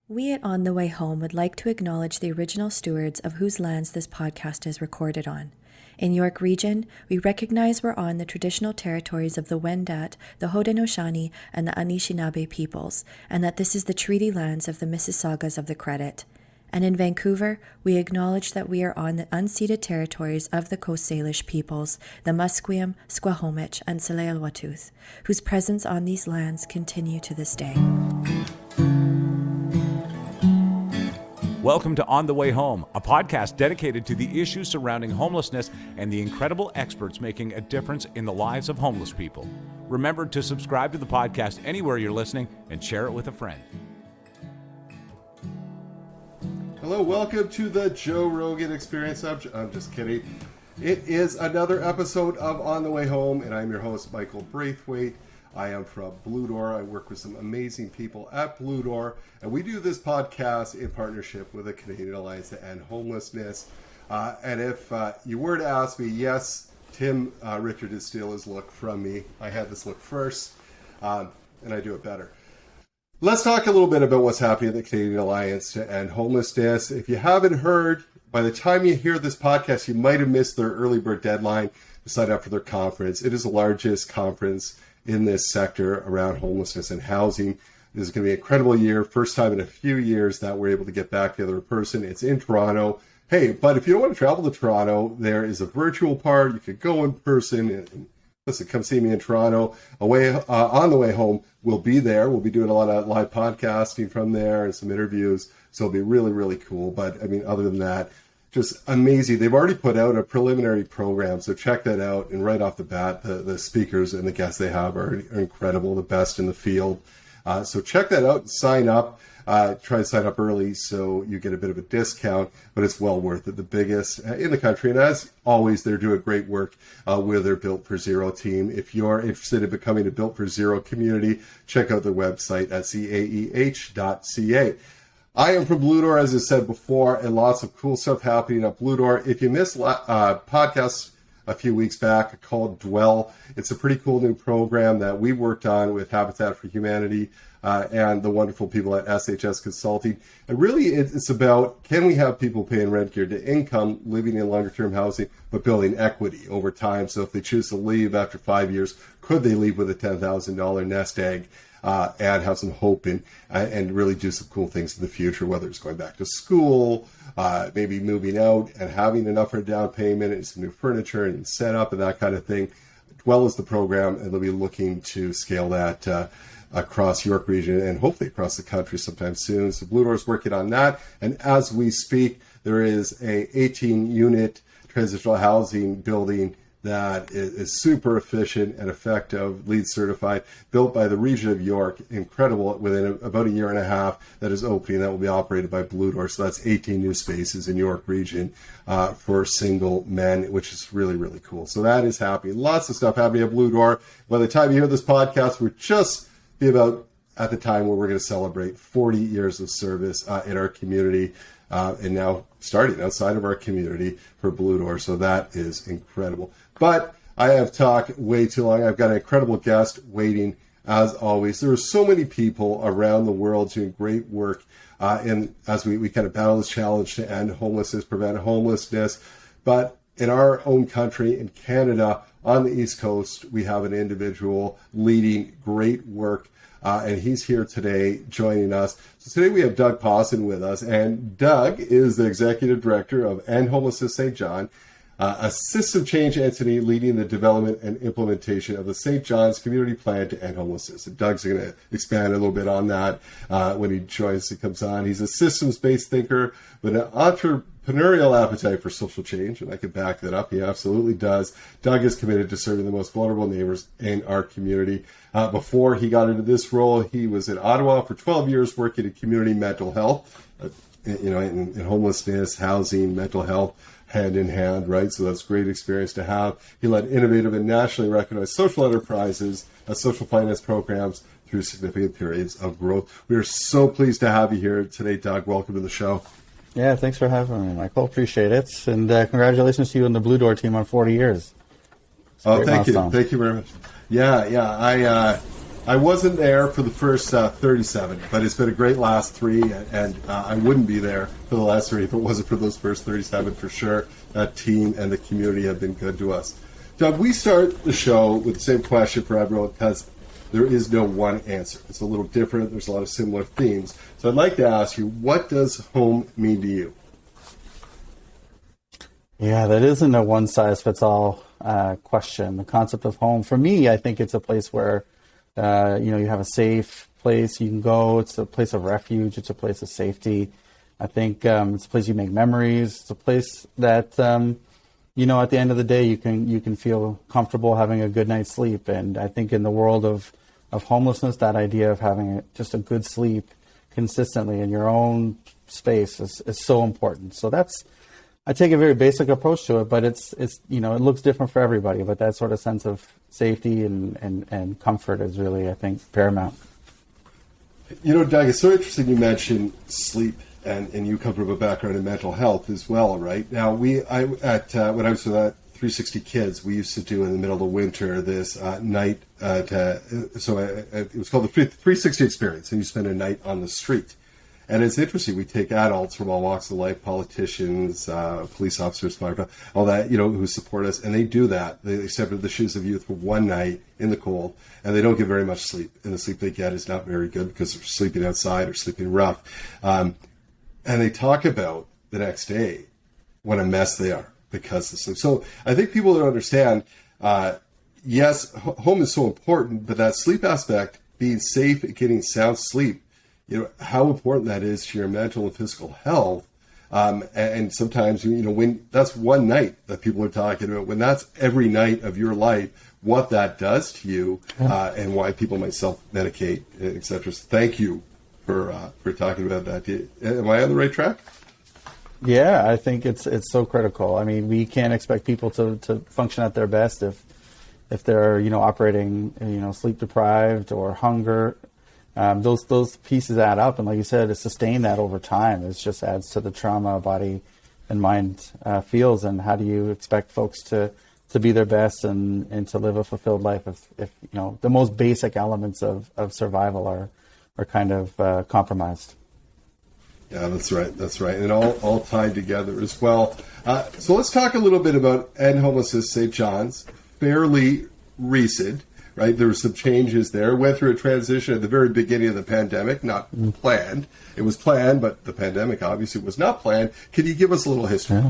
We at On the Way Home would like to acknowledge the original stewards of whose lands this podcast is recorded on. In York Region, we recognize we're on the traditional territories of the Wendat, the Haudenosaunee, and the Anishinaabe peoples, and that this is the treaty lands of the Mississaugas of the Credit. And in Vancouver, we acknowledge that we are on the unceded territories of the Coast Salish peoples, the Musqueam, Squamish, and Tsleil-Waututh, whose presence on these lands continue to this day. Welcome to On the Way Home, a podcast dedicated to the issues surrounding homelessness and the incredible experts making a difference in the lives of homeless people. Remember to subscribe to the podcast anywhere you're listening and share it with a friend. Hello, welcome to the Joe Rogan Experience. I'm just kidding. It is another episode of On the Way Home, and I'm your host, Michael Braithwaite. I am from Blue Door. I work with some amazing people at Blue Door, and we do this podcast in partnership with the Canadian Alliance to End Homelessness. And if you were to ask me, yes, Tim Richard did steal his look from me. I had this look first, and I do it better. Let's talk a little bit about what's happening at the Canadian Alliance to End Homelessness. If you haven't heard, by the time you hear this podcast, you might have missed their early bird deadline to sign up for their conference. It is the largest conference in this sector around homelessness and housing. This is going to be an incredible year. First time in a few years that we're able to get back together in person. It's in Toronto. Hey, but if you don't want to travel to Toronto, there is a virtual part. You could go in person and listen, come see me in Toronto. On the way home, we'll be there. We'll be doing a lot of live podcasting from there and some interviews. So it'll be really, really cool. But I mean, other than that, just amazing. They've already put out a preliminary program, so check that out. And right off the bat, the speakers and the guests they have are incredible, the best in the field. So check that out and sign up. Try to sign up early so you get a bit of a discount, but it's well worth it. The biggest in the country. And as always, they're doing great work with their Built for Zero team. If you're interested in becoming a Built for Zero community, check out their website at caeh.ca. I am from Blue Door, as I said before, and lots of cool stuff happening at Blue Door. If you missed podcasts a few weeks back called Dwell, it's a pretty cool new program that we worked on with Habitat for Humanity and the wonderful people at SHS Consulting. And really, it's about, can we have people paying rent geared to income, living in longer-term housing, but building equity over time? So if they choose to leave after 5 years, could they leave with a $10,000 nest egg? And have some hope and really do some cool things in the future, whether it's going back to school, maybe moving out and having enough for a down payment and some new furniture and setup and that kind of thing. Dwell is the program, and they'll be looking to scale that across York Region and hopefully across the country sometime soon. So Blue Door is working on that. And as we speak, there is a 18-unit transitional housing building that is super efficient and effective, LEED certified, built by the region of York. Incredible, within about a year and a half, that is opening, that will be operated by Blue Door. So that's 18 new spaces in York region for single men, which is really, really cool. So that is happening. Lots of stuff happening at Blue Door. By the time you hear this podcast, we're just be about at the time where we're going to celebrate 40 years of service in our community. And now starting outside of our community for Blue Door. So that is incredible. But I have talked way too long. I've got an incredible guest waiting, as always. There are so many people around the world doing great work and as we kind of battle this challenge to end homelessness, prevent homelessness. But in our own country, in Canada, on the East Coast, we have an individual leading great work. And he's here today joining us. So today we have Doug Pawson with us. And Doug is the Executive Director of End Homelessness St. A system change entity leading the development and implementation of the St. John's Community Plan to End Homelessness. And Doug's going to expand a little bit on that when he joins, he comes on. He's a systems-based thinker with an entrepreneurial appetite for social change, and I can back that up. He absolutely does. Doug is committed to serving the most vulnerable neighbors in our community. Before he got into this role, he was in Ottawa for 12 years working in community mental health, in homelessness, housing, mental health, hand in hand, right? So that's great experience to have. He led innovative and nationally recognized social enterprises and social finance programs through significant periods of growth. We are so pleased to have you here today, Doug. Welcome to the show. Yeah, thanks for having me, Michael. Appreciate it. And congratulations to you and the Blue Door team on 40 years. Oh, thank you. Thank you very much. Yeah. I wasn't there for the first 37, but it's been a great last 3, and I wouldn't be there for the last 3 if it wasn't for those first 37 for sure. That team and the community have been good to us. Doug, we start the show with the same question for everyone because there is no one answer. It's a little different. There's a lot of similar themes. So I'd like to ask you, what does home mean to you? Yeah, that isn't a one-size-fits-all question. The concept of home, for me, I think it's a place where you have a safe place you can go. It's a place of refuge. It's a place of safety. I think it's a place you make memories. It's a place that, at the end of the day, you can feel comfortable having a good night's sleep. And I think in the world of homelessness, that idea of having just a good sleep consistently in your own space is so important. So I take a very basic approach to it, but it looks different for everybody. But that sort of sense of safety and comfort is really, I think, paramount. Doug, it's so interesting you mentioned sleep, and you come from a background in mental health as well, right? Now, when I was with that 360 Kids, we used to do in the middle of the winter this night. It was called the 360 Experience, and you spend a night on the street. And it's interesting. We take adults from all walks of life, politicians, police officers, firefighters, all that, who support us. And they do that. They step into the shoes of youth for one night in the cold, and they don't get very much sleep. And the sleep they get is not very good because they're sleeping outside or sleeping rough. And they talk about the next day what a mess they are because of sleep. So I think people don't understand, yes, home is so important, but that sleep aspect, being safe and getting sound sleep, how important that is to your mental and physical health. And sometimes, when that's one night that people are talking about, when that's every night of your life, what that does to you, and why people might self-medicate, etc. So thank you for talking about that. Am I on the right track? Yeah, I think it's so critical. I mean, we can't expect people to function at their best if they're, operating, sleep deprived or hunger. Those pieces add up, and like you said, to sustain that over time, it just adds to the trauma body and mind feels. And how do you expect folks to be their best and to live a fulfilled life if the most basic elements of survival are kind of compromised? Yeah, that's right, and all tied together as well. So let's talk a little bit about Homelessness St. John's, fairly recent. Right, there were some changes there. Went through a transition at the very beginning of the pandemic, not planned. It was planned, but the pandemic obviously was not planned. Can you give us a little history?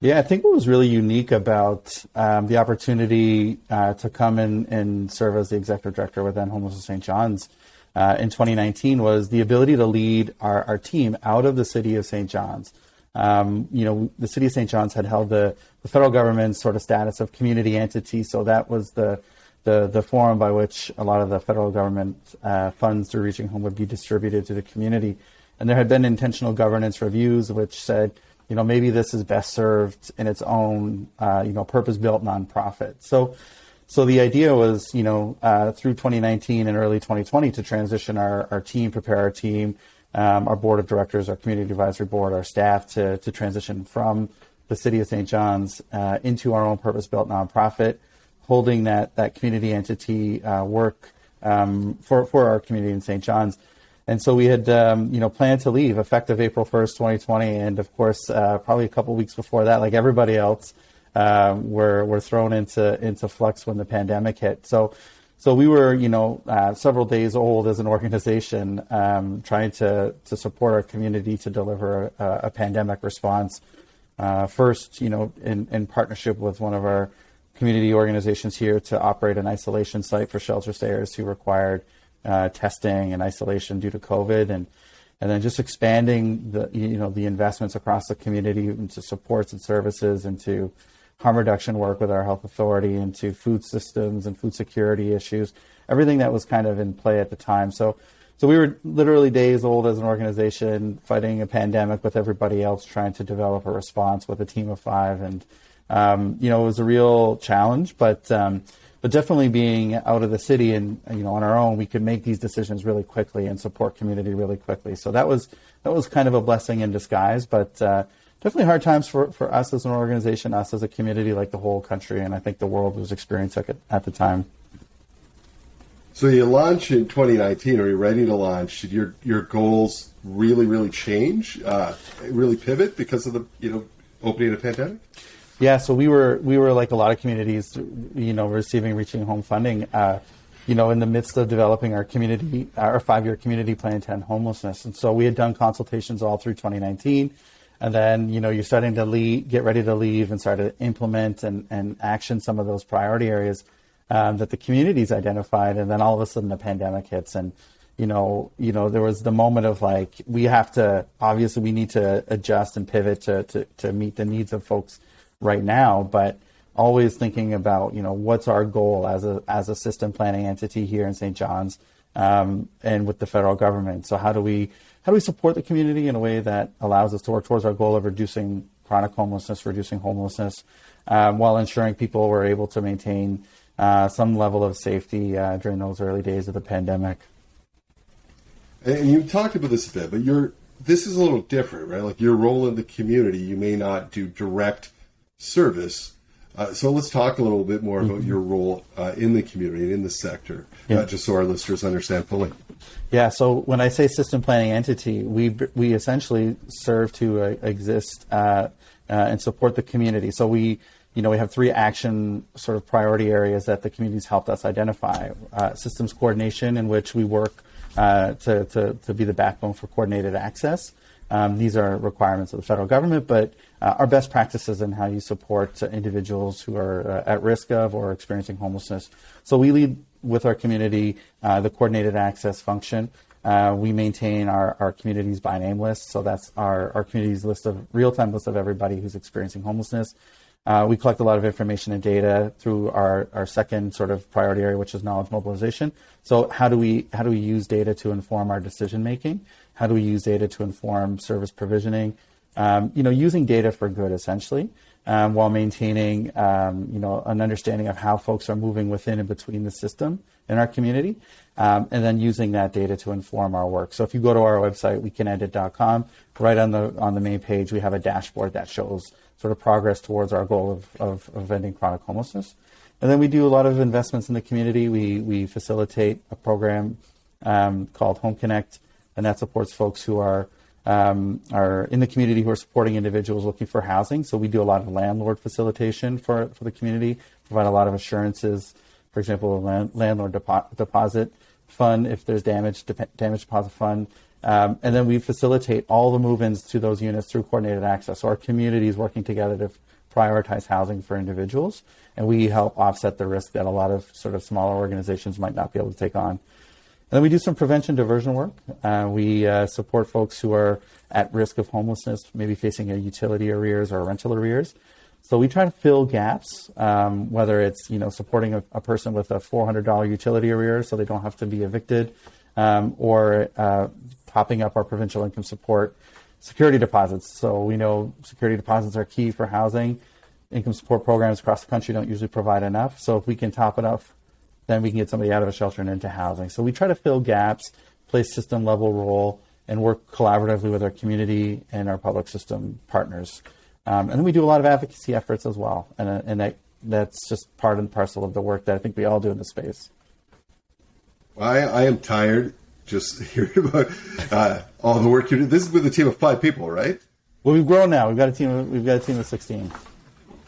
Yeah, I think what was really unique about the opportunity to come in and serve as the executive director with Homelessness St. John's in 2019 was the ability to lead our team out of the city of St. John's. The city of St. John's had held the federal government's sort of status of community entity, so that was the forum by which a lot of the federal government funds through Reaching Home would be distributed to the community. And there had been intentional governance reviews which said, maybe this is best served in its own, purpose-built nonprofit. So the idea was, through 2019 and early 2020 to transition our team, prepare our team, our board of directors, our community advisory board, our staff to transition from the city of St. John's into our own purpose-built nonprofit, holding that community entity work for our community in St. John's. And so we had, planned to leave effective April 1st, 2020. And of course, probably a couple weeks before that, like everybody else, were thrown into flux when the pandemic hit. So we were, several days old as an organization, trying to support our community to deliver a pandemic response. First, in partnership with one of our community organizations here to operate an isolation site for shelter stayers who required testing and isolation due to COVID, and then just expanding the investments across the community into supports and services, into harm reduction work with our health authority, into food systems and food security issues, everything that was kind of in play at the time. So we were literally days old as an organization, fighting a pandemic with everybody else, trying to develop a response with a team of 5. And it was a real challenge, but definitely being out of the city and on our own, we could make these decisions really quickly and support community really quickly. So that was kind of a blessing in disguise, but definitely hard times for us as an organization, us as a community, like the whole country, and I think the world was experiencing at the time. So you launch in 2019, or you're ready to launch. Did your goals really change, really pivot because of the opening of the pandemic? Yeah, so we were like a lot of communities, receiving Reaching Home funding, in the midst of developing our 5-year community plan to end homelessness. And so we had done consultations all through 2019. And then, you're starting to get ready to leave and start to implement and action some of those priority areas that the communities identified. And then all of a sudden the pandemic hits. And, there was the moment of like, we need to adjust and pivot to meet the needs of folks right now, but always thinking about, what's our goal as a system planning entity here in St. John's, and with the federal government. So how do we support the community in a way that allows us to work towards our goal of reducing chronic homelessness, reducing homelessness, while ensuring people were able to maintain some level of safety during those early days of the pandemic. And you talked about this a bit, but this is a little different, right? Like your role in the community, you may not do direct service. So let's talk a little bit more about your role in the community and in the sector, just so our listeners understand fully. Yeah, so when I say system planning entity, we essentially serve to exist and support the community. So we have 3 action sort of priority areas that the community's helped us identify. Systems coordination, in which we work to be the backbone for coordinated access. These are requirements of the federal government, but are best practices in how you support individuals who are at risk of or experiencing homelessness. So we lead with our community the coordinated access function. We maintain our community's by name list. So that's our community's real-time list of everybody who's experiencing homelessness. We collect a lot of information and data through our second sort of priority area, which is knowledge mobilization. So how do we use data to inform our decision making? How do we use data to inform service provisioning? Using data for good, essentially, while maintaining an understanding of how folks are moving within and between the system in our community, and then using that data to inform our work. So if you go to our website, wecanendit.com, right on the main page, we have a dashboard that shows sort of progress towards our goal of ending chronic homelessness. And then we do a lot of investments in the community. We facilitate a program called Home Connect, and that supports folks who are in the community who are supporting individuals looking for housing. So we do a lot of landlord facilitation for the community, provide a lot of assurances, for example, a landlord deposit fund if there's damage deposit fund. And then we facilitate all the move-ins to those units through coordinated access. So our community is working together to prioritize housing for individuals, and we help offset the risk that a lot of sort of smaller organizations might not be able to take on. And then we do some prevention diversion work. We support folks who are at risk of homelessness, maybe facing a utility arrears or rental arrears. So we try to fill gaps, whether it's supporting a person with a $400 utility arrear so they don't have to be evicted, or topping up our provincial income support security deposits. So we know security deposits are key for housing. Income support programs across the country don't usually provide enough. So if we can top it up, then we can get somebody out of a shelter and into housing. So we try to fill gaps, play system level role, and work collaboratively with our community and our public system partners. And then we do a lot of advocacy efforts as well. And that's just part and parcel of the work that I think we all do in the space. I am tired just hearing about all the work you do. This is with a team of 5 people, right? Well, we've grown now. We've got a team of 16.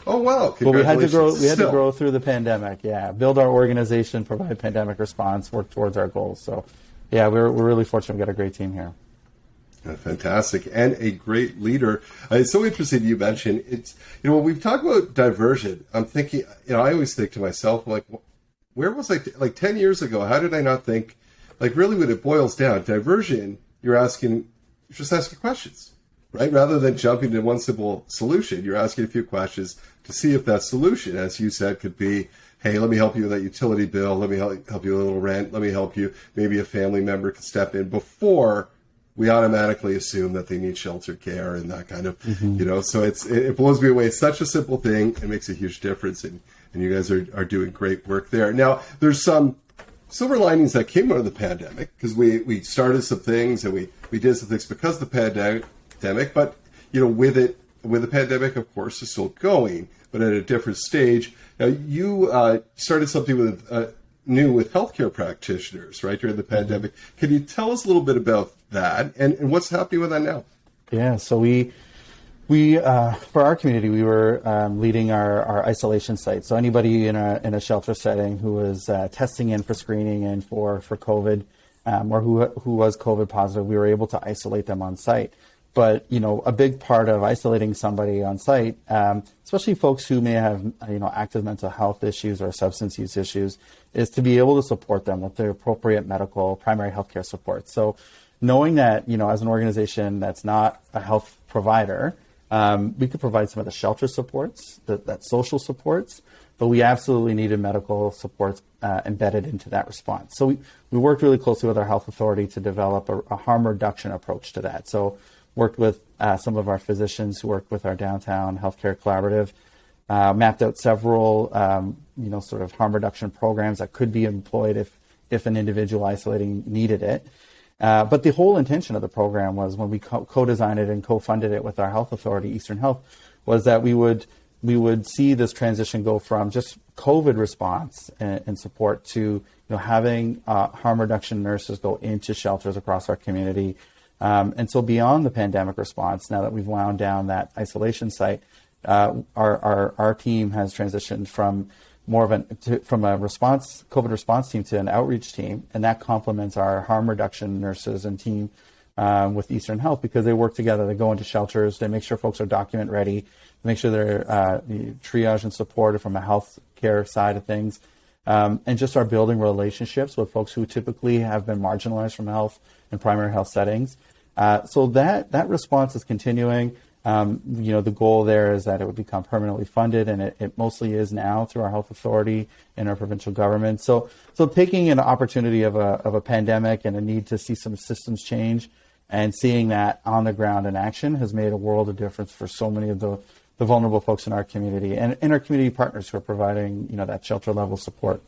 Oh wow! But we had to grow through the pandemic. Yeah, build our organization, provide pandemic response, work towards our goals. So, yeah, we're really fortunate. We've got a great team here. Fantastic, and a great leader. It's so interesting you mentioned it's. When we've talked about diversion, I'm thinking. I always think to myself, like, where was I? Like 10 years ago, how did I not think? Like, really, when it boils down, diversion, you're just asking questions, right? Rather than jumping to one simple solution, you're asking a few questions to see if that solution, as you said, could be, hey, let me help you with that utility bill. Let me help you with a little rent. Let me help you. Maybe a family member can step in before we automatically assume that they need shelter care and that kind of, so it blows me away. It's such a simple thing. It makes a huge difference. And you guys are doing great work there. Now, there's some silver linings that came out of the pandemic because we started some things and we did some things because of the pandemic, but, with the pandemic, of course, is still going, but at a different stage. Now, you started something with new with healthcare practitioners, right, during the pandemic. Can you tell us a little bit about that and what's happening with that now? Yeah, so we for our community, we were leading our isolation site. So anybody in a shelter setting who was testing in for screening and for COVID, or who was COVID positive, we were able to isolate them on site. But, a big part of isolating somebody on site, especially folks who may have, active mental health issues or substance use issues, is to be able to support them with the appropriate medical primary healthcare support. So knowing that, as an organization that's not a health provider, we could provide some of the shelter supports, that social supports, but we absolutely needed medical supports embedded into that response. So we worked really closely with our health authority to develop a harm reduction approach to that. So worked with some of our physicians who worked with our downtown healthcare collaborative, mapped out several, sort of harm reduction programs that could be employed if an individual isolating needed it. But the whole intention of the program was, when we co-designed it and co-funded it with our health authority, Eastern Health, was that we would see this transition go from just COVID response and support to having harm reduction nurses go into shelters across our community. And so beyond the pandemic response, now that we've wound down that isolation site, our team has transitioned from more of from a COVID response team to an outreach team, and that complements our harm reduction nurses and team with Eastern Health, because they work together. They go into shelters, they make sure folks are document ready, make sure they're triage and supported from a health care side of things, and just are building relationships with folks who typically have been marginalized from health and primary health settings. So that response is continuing. The goal there is that it would become permanently funded, and it mostly is now through our health authority and our provincial government. So taking an opportunity of a pandemic and a need to see some systems change, and seeing that on the ground in action has made a world of difference for so many of the vulnerable folks in our community and our community partners who are providing, that shelter level support.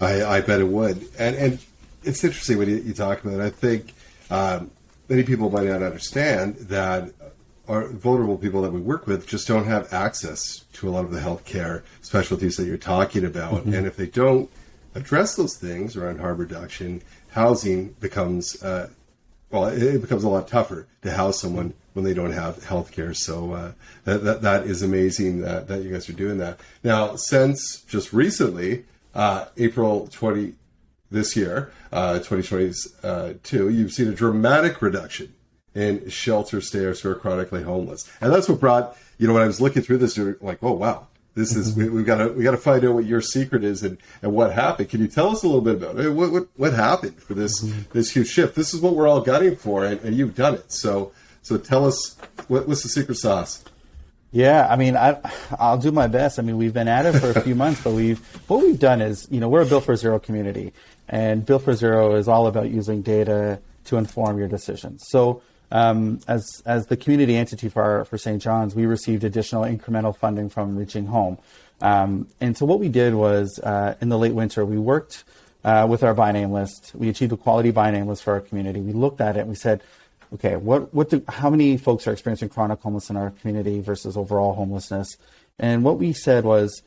I bet it would. And it's interesting when you talk about it. I think many people might not understand that our vulnerable people that we work with just don't have access to a lot of the healthcare specialties that you're talking about. Mm-hmm. And if they don't address those things around harm reduction, housing becomes, it becomes a lot tougher to house someone when they don't have healthcare. So that is amazing that you guys are doing that. Now, since just recently, April 20, this year, 2022, you've seen a dramatic reduction in shelter stayers who are chronically homeless, and that's what brought, when I was looking through this, you're like, oh wow, this is we got to find out what your secret is and what happened. Can you tell us a little bit about it? What happened for this huge shift? This is what we're all gunning for, and you've done it. So tell us what's the secret sauce. Yeah, I'll do my best. We've been at it for a few months, but what we've done is, we're a Built for Zero community, and Built for Zero is all about using data to inform your decisions. So, as the community entity for St. John's, we received additional incremental funding from Reaching Home, and so what we did was, in the late winter, we worked with our by name list. We achieved a quality by name list for our community. We looked at it and we said, okay, how many folks are experiencing chronic homelessness in our community versus overall homelessness? And what we said was,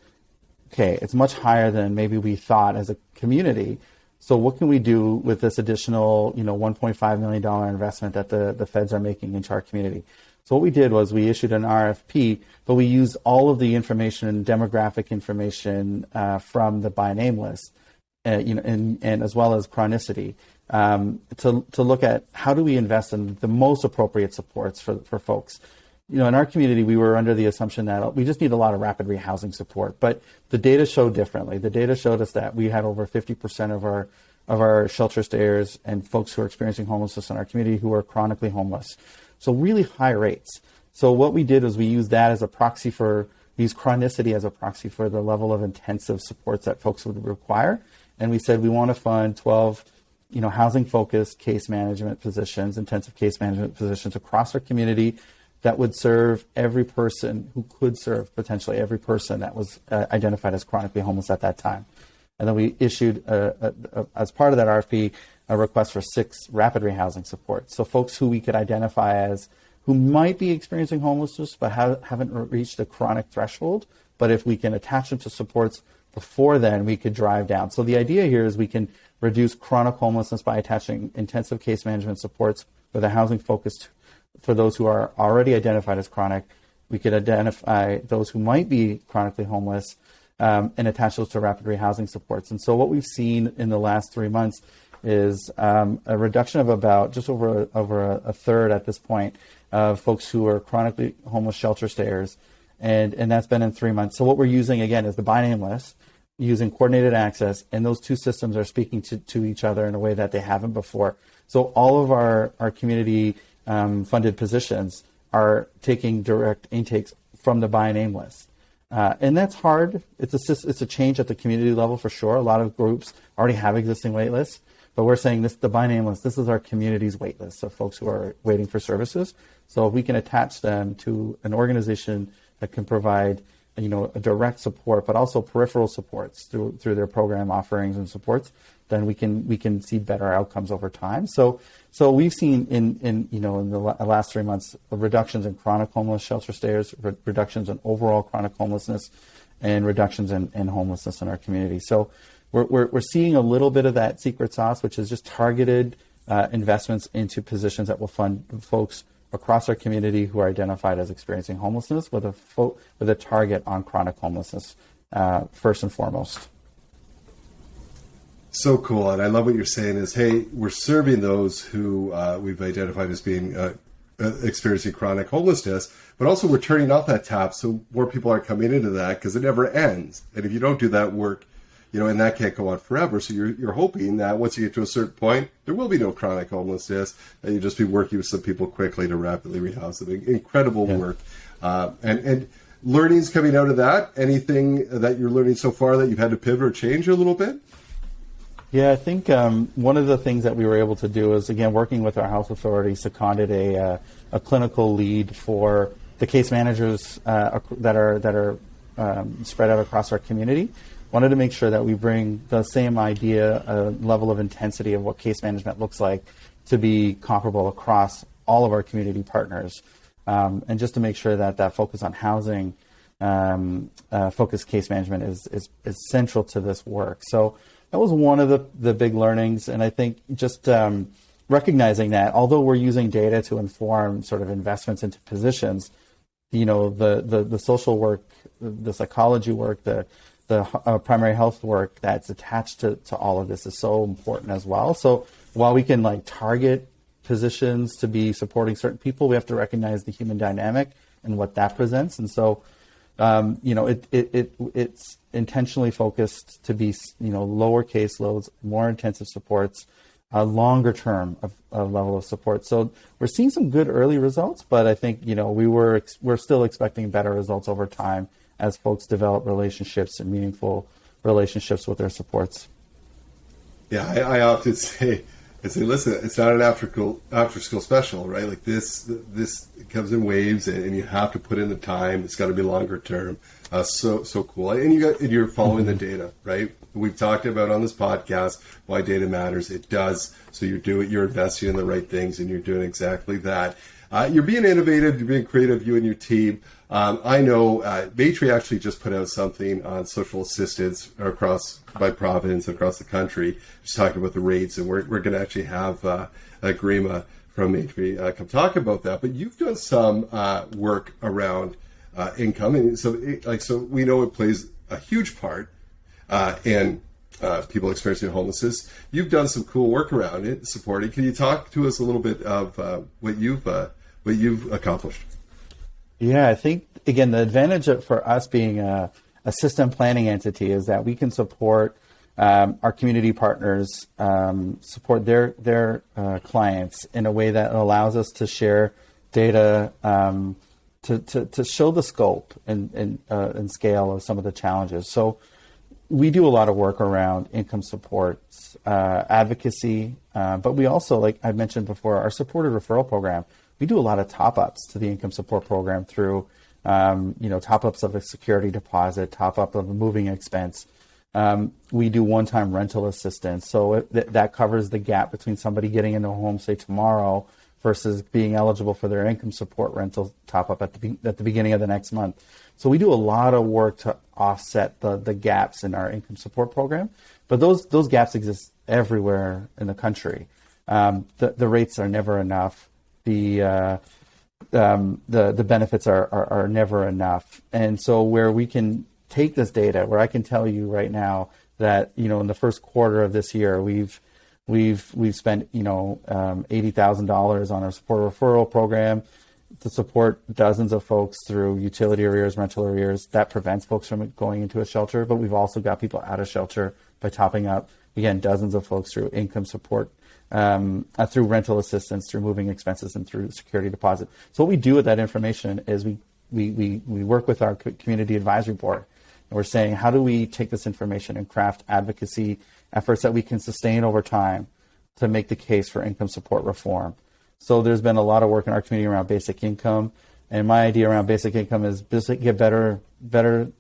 okay, it's much higher than maybe we thought as a community. So what can we do with this additional, $1.5 million investment that the feds are making into our community? So what we did was we issued an RFP, but we used all of the information and demographic information from the by name list, and as well as chronicity. To look at how do we invest in the most appropriate supports for folks. In our community, we were under the assumption that we just need a lot of rapid rehousing support, but the data showed differently. The data showed us that we had over 50% of our shelter stayers and folks who are experiencing homelessness in our community who are chronically homeless. So really high rates. So what we did was we used that as a proxy we used chronicity as a proxy for the level of intensive supports that folks would require. And we said we want to fund 12 housing-focused case management positions, intensive case management positions across our community that would serve every person who could serve potentially every person that was identified as chronically homeless at that time. And then we issued, as part of that RFP, a request for 6 rapid rehousing supports. So folks who we could identify as who might be experiencing homelessness but haven't reached the chronic threshold but if we can attach them to supports before then, we could drive down. So the idea here is we can reduce chronic homelessness by attaching intensive case management supports with a housing focus for those who are already identified as chronic. We could identify those who might be chronically homeless and attach those to rapid rehousing supports. And so what we've seen in the last 3 months is a reduction of about just over a third at this point of folks who are chronically homeless shelter stayers. And that's been in 3 months. So what we're using, again, is the by name list, using coordinated access, and those two systems are speaking to each other in a way that they haven't before. So all of our community funded positions are taking direct intakes from the by name list. And that's hard. It's a change at the community level for sure. A lot of groups already have existing wait lists, but we're saying this, the by name list, this is our community's wait list of folks who are waiting for services. So if we can attach them to an organization that can provide, a direct support, but also peripheral supports through their program offerings and supports, then we can see better outcomes over time. So we've seen in the last 3 months reductions in chronic homeless shelter stayers, reductions in overall chronic homelessness, and reductions in homelessness in our community. So we're seeing a little bit of that secret sauce, which is just targeted investments into positions that will fund folks across our community who are identified as experiencing homelessness with a target on chronic homelessness first and foremost. So cool. And I love what you're saying is, hey, we're serving those who we've identified as being experiencing chronic homelessness, but also we're turning off that tap so more people aren't coming into that because it never ends. And if you don't do that work, and that can't go on forever. So you're hoping that once you get to a certain point, there will be no chronic homelessness, and you'll just be working with some people quickly to rapidly rehouse them. Incredible work. And learnings coming out of that, anything that you're learning so far that you've had to pivot or change a little bit? Yeah, I think one of the things that we were able to do is, again, working with our health authority, seconded a clinical lead for the case managers that are spread out across our community. Wanted to make sure that we bring the same idea, level of intensity of what case management looks like to be comparable across all of our community partners. And just to make sure that focus on housing, focused case management is central to this work. So that was one of the big learnings. And I think just recognizing that although we're using data to inform sort of investments into positions, the social work, the psychology work, the primary health work that's attached to all of this is so important as well. So while we can target positions to be supporting certain people, we have to recognize the human dynamic and what that presents. And so, it's intentionally focused to be, lower caseloads, more intensive supports, a longer term of level of support. So we're seeing some good early results, but I think, we're still expecting better results over time as folks develop relationships and meaningful relationships with their supports. Yeah, I often say, listen, it's not an after school special, right? Like this comes in waves, and you have to put in the time. It's got to be longer term. So cool. And you're following the data, right? We've talked about on this podcast why data matters. It does. So you're investing in the right things, and you're doing exactly that. You're being innovative. You're being creative. You and your team. I know Matry actually just put out something on social assistance by province across the country, just talking about the rates, and we're going to actually have Grima from Matry come talk about that. But you've done some work around income, and so we know it plays a huge part in people experiencing homelessness. You've done some cool work around it, supporting. Can you talk to us a little bit of what you've accomplished? Yeah, I think, again, the advantage for us being a system planning entity is that we can support our community partners, support their clients in a way that allows us to share data to show the scope and scale of some of the challenges. So we do a lot of work around income supports, advocacy, but we also, like I mentioned before, our supported referral program. We do a lot of top-ups to the income support program through, top-ups of a security deposit, top-up of a moving expense. We do one-time rental assistance. So that covers the gap between somebody getting into a home, say, tomorrow versus being eligible for their income support rental top up at the beginning of the next month. So we do a lot of work to offset the gaps in our income support program, but those gaps exist everywhere in the country. The rates are never enough. The benefits are never enough. And so where we can take this data, where I can tell you right now that, in the first quarter of this year, we've spent, $80,000 on our support referral program to support dozens of folks through utility arrears, rental arrears. That prevents folks from going into a shelter, but we've also got people out of shelter by topping up, again, dozens of folks through income support, through rental assistance, through moving expenses, and through security deposit. So what we do with that information is we work with our community advisory board, and we're saying, how do we take this information and craft advocacy efforts that we can sustain over time to make the case for income support reform? So there's been a lot of work in our community around basic income, and my idea around basic income is get better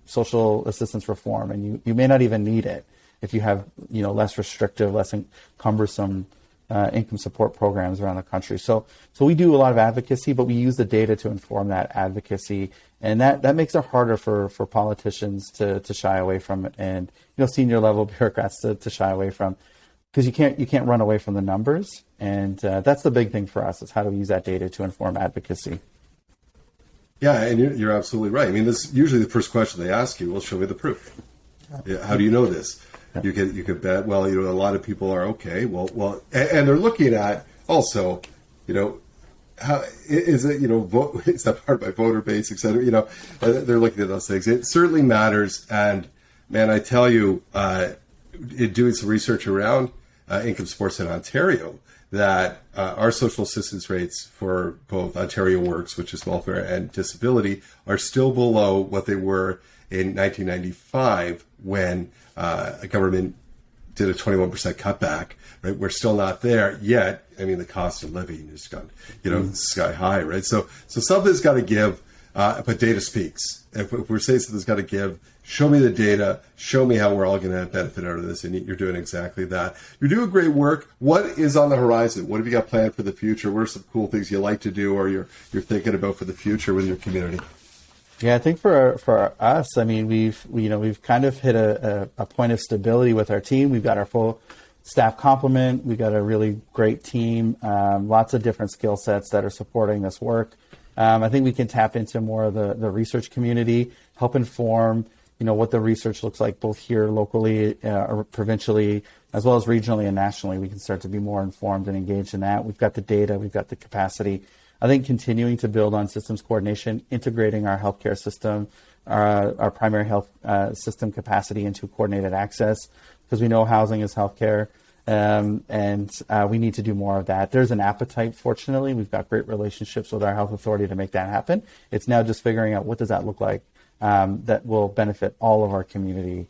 social assistance reform, and you may not even need it if you have less restrictive, less cumbersome income support programs around the country. So we do a lot of advocacy, but we use the data to inform that advocacy, and that makes it harder for politicians to shy away from it, and senior level bureaucrats to shy away from, because you can't run away from the numbers, and that's the big thing for us, is how do we use that data to inform advocacy. Yeah, and you're absolutely right. I mean, this usually the first question they ask you, well, show me the proof. Yeah, how do you know this? You could bet, well, a lot of people are okay. Well, and they're looking at also, how is it, is that part by voter base, et cetera, they're looking at those things. It certainly matters. And man, I tell you, in doing some research around income supports in Ontario, that our social assistance rates for both Ontario Works, which is welfare, and disability, are still below what they were in 1995 when a government did a 21% cutback. Right, we're still not there yet. I mean, the cost of living has gone, sky high, right? So something's got to give, but data speaks. If we're saying something's got to give, show me the data, show me how we're all going to benefit out of this, and you're doing exactly that. You're doing great work. What is on the horizon? What have you got planned for the future? What are some cool things you like to do, or you're thinking about for the future with your community? Yeah, I think for us, I mean, we've kind of hit a point of stability with our team. We've got our full staff complement. We've got a really great team, lots of different skill sets that are supporting this work. I think we can tap into more of the research community, help inform, what the research looks like both here locally or provincially, as well as regionally and nationally. We can start to be more informed and engaged in that. We've got the data, we've got the capacity. I think continuing to build on systems coordination, integrating our healthcare system, our primary health system capacity into coordinated access, because we know housing is healthcare, and we need to do more of that. There's an appetite, fortunately. We've got great relationships with our health authority to make that happen. It's now just figuring out what does that look like that will benefit all of our community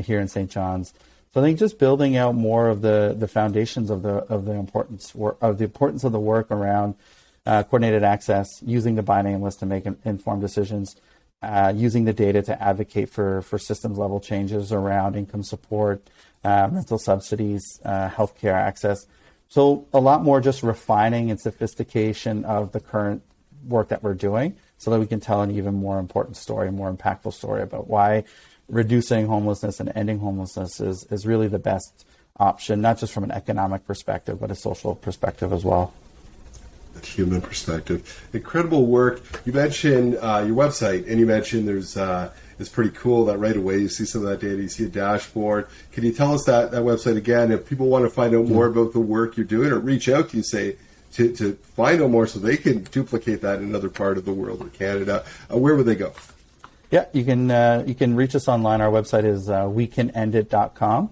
here in St. John's. So I think just building out more of the foundations of the importance of the work around coordinated access, using the by name list to make informed decisions, using the data to advocate for systems level changes around income support, rental subsidies, healthcare access. So a lot more just refining and sophistication of the current work that we're doing, so that we can tell an even more important story, more impactful story about why reducing homelessness and ending homelessness is really the best option, not just from an economic perspective, but a social perspective as well. Human perspective. Incredible work. You mentioned your website, and you mentioned there's it's pretty cool that right away you see some of that data, you see a dashboard. Can you tell us that website again? If people want to find out more about the work you're doing, or reach out to you, say, to find out more so they can duplicate that in another part of the world or Canada, where would they go? Yeah, you can reach us online. Our website is wecanendit.com.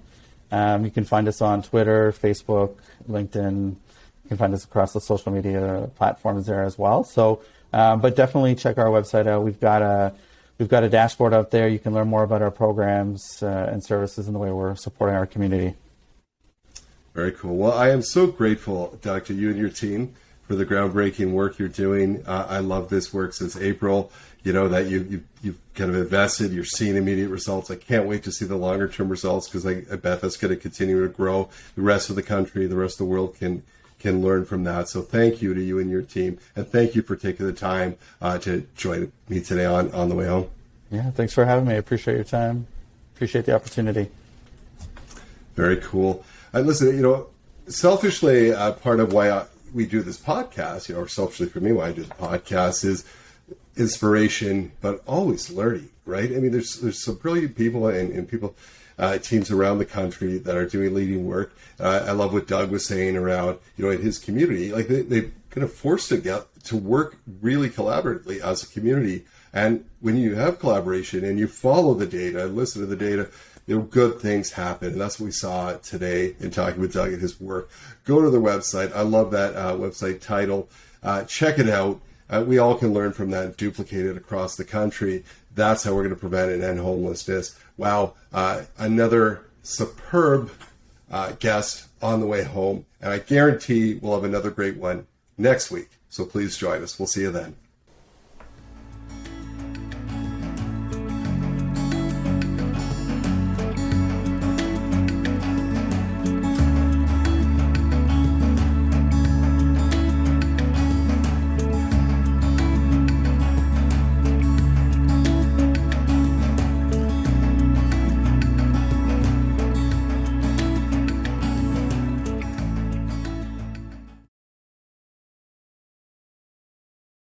You can find us on Twitter, Facebook, LinkedIn. You can find us across the social media platforms there as well. So, but definitely check our website out. We've got a dashboard out there. You can learn more about our programs and services and the way we're supporting our community. Very cool. Well, I am so grateful, Doug, to you and your team for the groundbreaking work you're doing. I love this work since April. That you've kind of invested. You're seeing immediate results. I can't wait to see the longer term results, because I bet that's going to continue to grow. The rest of the country, the rest of the world can can learn from that. So thank you to you and your team, and thank you for taking the time to join me today on the way home. Yeah, thanks for having me. I appreciate your time. Appreciate the opportunity. Very cool. Listen, selfishly, part of why we do this podcast, or selfishly for me, why I do the podcast is inspiration, but always learning, right? I mean, there's some brilliant people and people, teams around the country that are doing leading work. I love what Doug was saying around, in his community, like they've kind of forced to work really collaboratively as a community. And when you have collaboration and you follow the data and listen to the data, good things happen. And that's what we saw today in talking with Doug and his work. Go to their website. I love that website title. Check it out. We all can learn from that and duplicate it across the country. That's how we're going to prevent and end homelessness. Wow. Another superb guest on the way home. And I guarantee we'll have another great one next week. So please join us. We'll see you then.